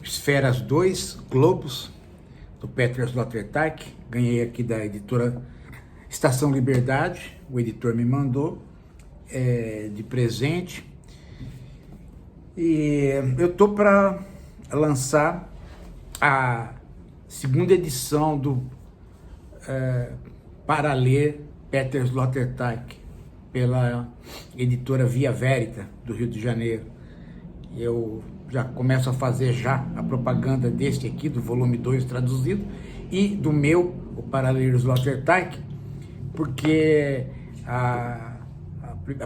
Esferas 2, Globos, do Peter Sloterdijk. Ganhei aqui da editora Estação Liberdade, o editor me mandou de presente. E eu tô para lançar a segunda edição do Para Ler Peter Sloterdijk, pela editora Via Verita, do Rio de Janeiro. Eu já começo a fazer a propaganda deste aqui, do volume 2 traduzido, e do meu, o Para Ler Sloterdijk, porque a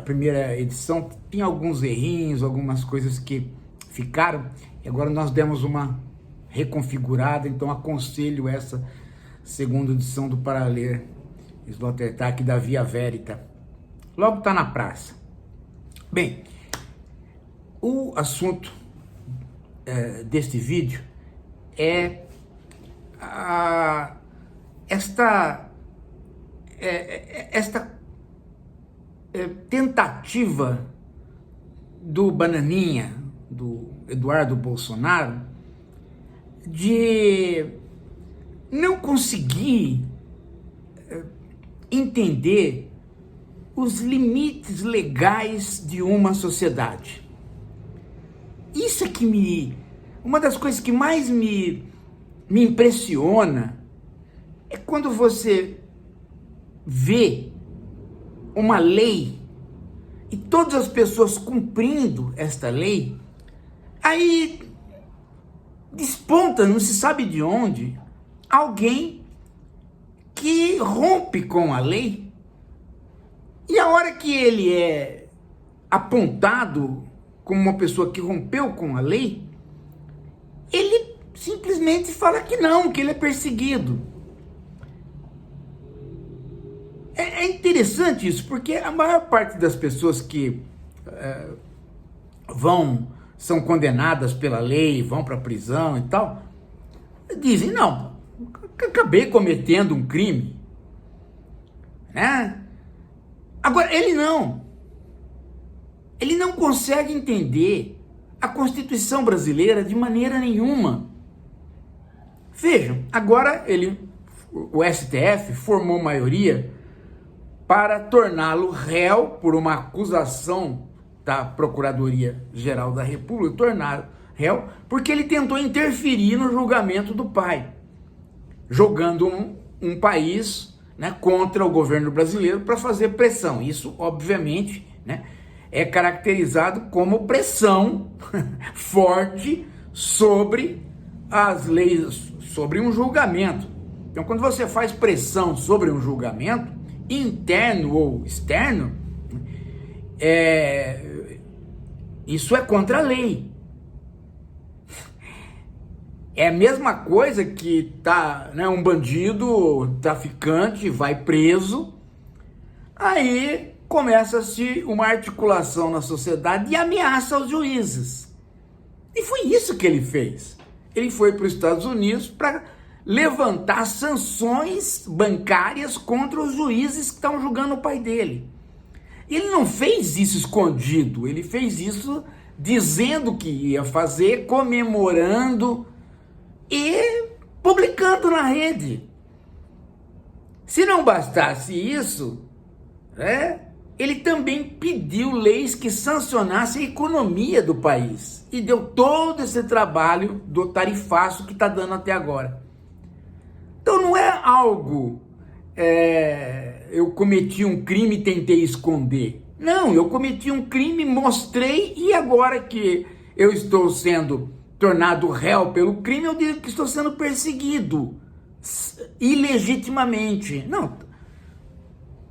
primeira edição tinha alguns errinhos, algumas coisas que ficaram, e agora nós demos uma reconfigurada, então aconselho essa segunda edição do Para Ler Sloterdijk da Via Verita. Logo está na praça. Bem, o assunto deste vídeo é esta tentativa do Bananinha, do Eduardo Bolsonaro, de não conseguir entender os limites legais de uma sociedade. Isso é que uma das coisas que mais me impressiona é quando você vê uma lei e todas as pessoas cumprindo esta lei, aí desponta, não se sabe de onde, alguém que rompe com a lei, e a hora que ele é apontado como uma pessoa que rompeu com a lei, ele simplesmente fala que não, que ele é perseguido. É interessante isso, porque a maior parte das pessoas que são condenadas pela lei, vão para a prisão e tal, dizem, não, acabei cometendo um crime, né? Agora, ele não consegue entender a Constituição brasileira de maneira nenhuma. Vejam, agora o STF formou maioria para torná-lo réu por uma acusação da Procuradoria-Geral da República, torná-lo réu porque ele tentou interferir no julgamento do pai, jogando um país, né, contra o governo brasileiro para fazer pressão. Isso, obviamente, né, é caracterizado como pressão forte sobre as leis, sobre um julgamento. Então, quando você faz pressão sobre um julgamento, interno ou externo, isso é contra a lei. É a mesma coisa que um bandido, traficante, vai preso, aí começa-se uma articulação na sociedade e ameaça aos juízes. E foi isso que ele fez. Ele foi para os Estados Unidos para levantar sanções bancárias contra os juízes que estão julgando o pai dele. Ele não fez isso escondido, ele fez isso dizendo que ia fazer, comemorando e publicando na rede. Se não bastasse isso, ele também pediu leis que sancionassem a economia do país e deu todo esse trabalho do tarifaço que está dando até agora. Então não é algo, eu cometi um crime e tentei esconder. Não, eu cometi um crime, mostrei, e agora que eu estou sendo tornado réu pelo crime, eu digo que estou sendo perseguido ilegitimamente. Não,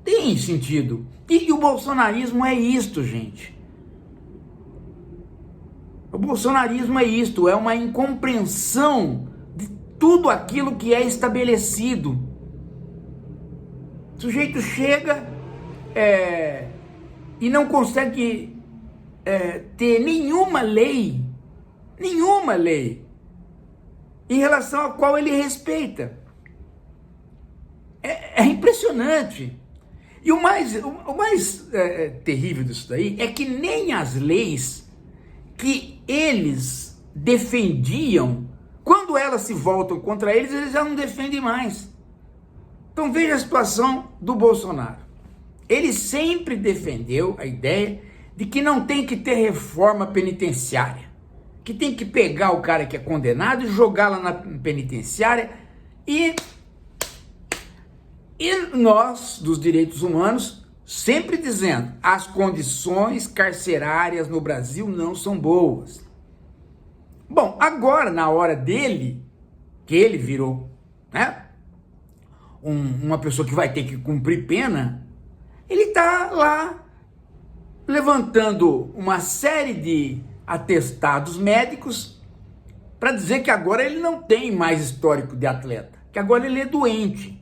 tem sentido. E o bolsonarismo é isto, gente. O bolsonarismo é isto, é uma incompreensão de tudo aquilo que é estabelecido. O sujeito chega e não consegue ter nenhuma lei em relação a qual ele respeita. É impressionante. E o mais terrível disso daí é que nem as leis que eles defendiam, quando elas se voltam contra eles, eles já não defendem mais. Então veja a situação do Bolsonaro. Ele sempre defendeu a ideia de que não tem que ter reforma penitenciária, que tem que pegar o cara que é condenado e jogar lá na penitenciária e nós, dos direitos humanos, sempre dizendo, as condições carcerárias no Brasil não são boas. Bom, agora, na hora dele, que ele virou, né, uma pessoa que vai ter que cumprir pena, ele está lá levantando uma série de atestados médicos para dizer que agora ele não tem mais histórico de atleta, que agora ele é doente.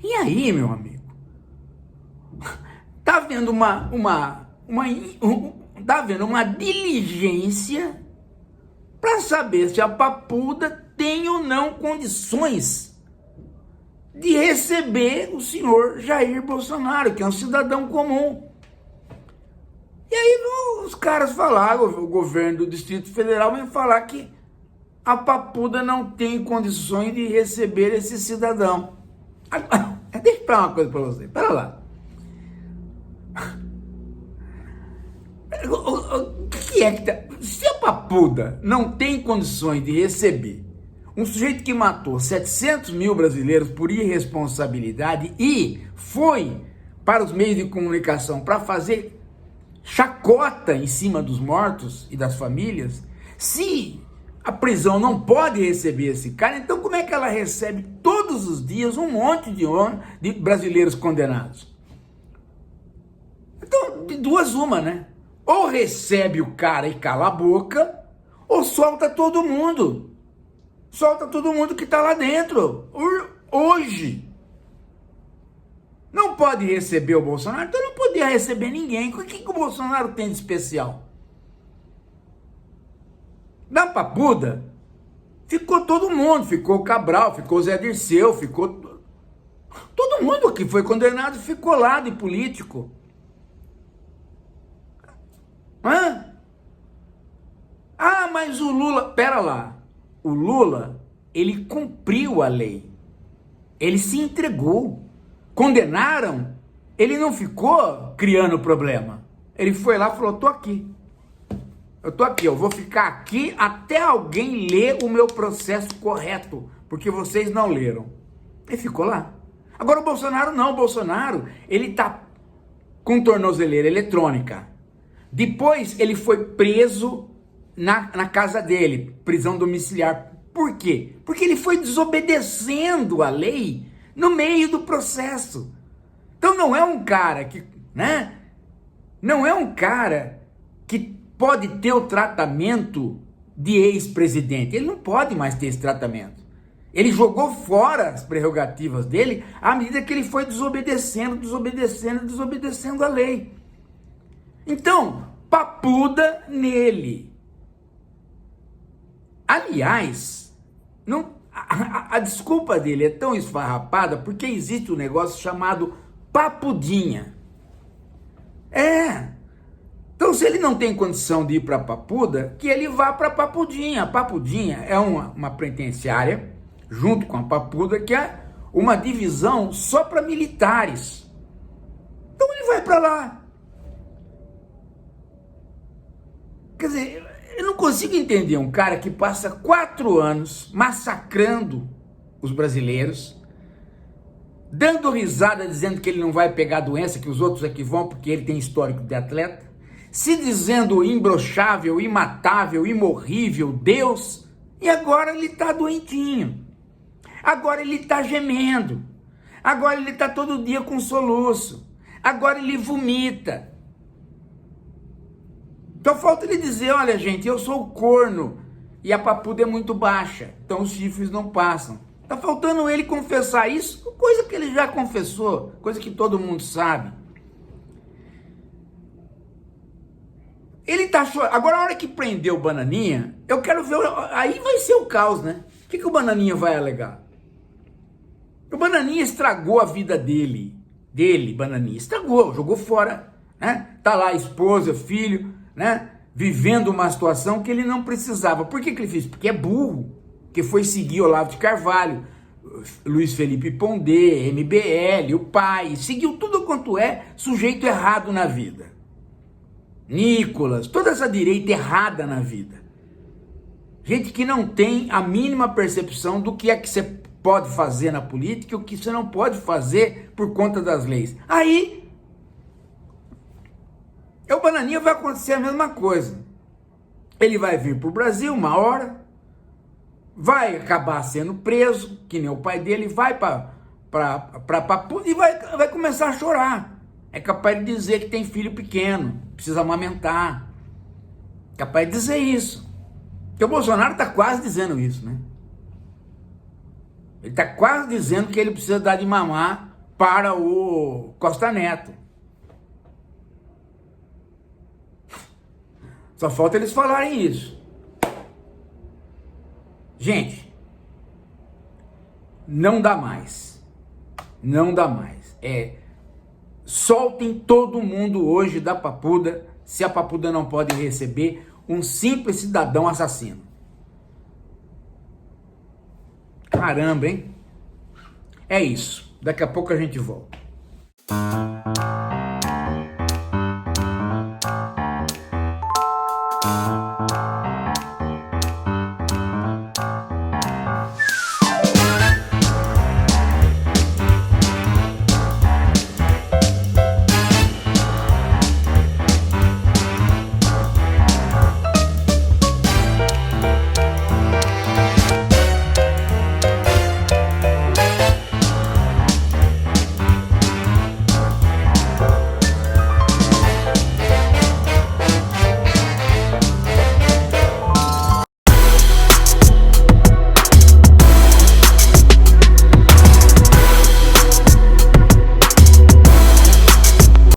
E aí, meu amigo, tá havendo tá havendo uma diligência para saber se a Papuda tem ou não condições de receber o senhor Jair Bolsonaro, que é um cidadão comum. E aí os caras falaram, o governo do Distrito Federal vem falar que a Papuda não tem condições de receber esse cidadão. Agora, deixa eu falar uma coisa para você, pera lá. O que é que tá... Se a Papuda não tem condições de receber um sujeito que matou 700 mil brasileiros por irresponsabilidade e foi para os meios de comunicação para fazer chacota em cima dos mortos e das famílias, se a prisão não pode receber esse cara, então como é que ela recebe todos os dias um monte de brasileiros condenados? Então, de duas uma, né? Ou recebe o cara e cala a boca, ou solta todo mundo. Solta todo mundo que está lá dentro. Hoje. Não pode receber o Bolsonaro, então não podia receber ninguém. O que o Bolsonaro tem de especial? Da Papuda, ficou todo mundo. Ficou o Cabral, ficou o Zé Dirceu, ficou... Todo mundo que foi condenado ficou lá de político. Hã? Ah, mas o Lula... Pera lá. O Lula, ele cumpriu a lei. Ele se entregou. Condenaram, ele não ficou criando problema. Ele foi lá e falou, tô aqui. Eu tô aqui, eu vou ficar aqui até alguém ler o meu processo correto, porque vocês não leram. Ele ficou lá. Agora o Bolsonaro não, o Bolsonaro, ele tá com tornozeleira eletrônica. Depois ele foi preso na casa dele, prisão domiciliar. Por quê? Porque ele foi desobedecendo a lei no meio do processo. Então não é um cara que, né? Não é um cara que pode ter o tratamento de ex-presidente. Ele não pode mais ter esse tratamento. Ele jogou fora as prerrogativas dele à medida que ele foi desobedecendo a lei. Então, Papuda nele. Aliás, não, a desculpa dele é tão esfarrapada porque existe um negócio chamado Papudinha. Então, se ele não tem condição de ir para Papuda, que ele vá para Papudinha. A Papudinha é uma penitenciária, junto com a Papuda, que é uma divisão só para militares. Então ele vai para lá. Quer dizer, eu não consigo entender um cara que passa 4 anos massacrando os brasileiros, dando risada, dizendo que ele não vai pegar doença, que os outros é que vão, porque ele tem histórico de atleta, se dizendo imbrochável, imatável, imorrível, Deus, e agora ele está doentinho, agora ele está gemendo, agora ele está todo dia com soluço, agora ele vomita. Então falta ele dizer, olha gente, eu sou o corno e a Papuda é muito baixa, então os chifres não passam. Tá faltando ele confessar isso, coisa que ele já confessou, coisa que todo mundo sabe. Ele tá chorando. Agora, a hora que prendeu o Bananinha, eu quero ver, aí vai ser o caos, né? O que o Bananinha vai alegar? O Bananinha estragou a vida dele, Bananinha, estragou, jogou fora, né? Tá lá a esposa, filho, né? vivendo uma situação que ele não precisava. Por que ele fez? Porque é burro, que foi seguir Olavo de Carvalho, Luiz Felipe Pondé, MBL, o pai, seguiu tudo quanto é sujeito errado na vida. Nicolas, toda essa direita errada na vida. Gente que não tem a mínima percepção do que é que você pode fazer na política e o que você não pode fazer por conta das leis. Aí, o Bananinha vai acontecer a mesma coisa. Ele vai vir para o Brasil uma hora, vai acabar sendo preso, que nem o pai dele, vai para e vai começar a chorar. É capaz de dizer que tem filho pequeno, precisa amamentar. Capaz de dizer isso. Porque o Bolsonaro está quase dizendo isso, né? Ele está quase dizendo que ele precisa dar de mamar para o Costa Neto. Só falta eles falarem isso. Gente, não dá mais. Não dá mais. Soltem todo mundo hoje da Papuda, se a Papuda não pode receber um simples cidadão assassino. Caramba, hein? É isso. Daqui a pouco a gente volta.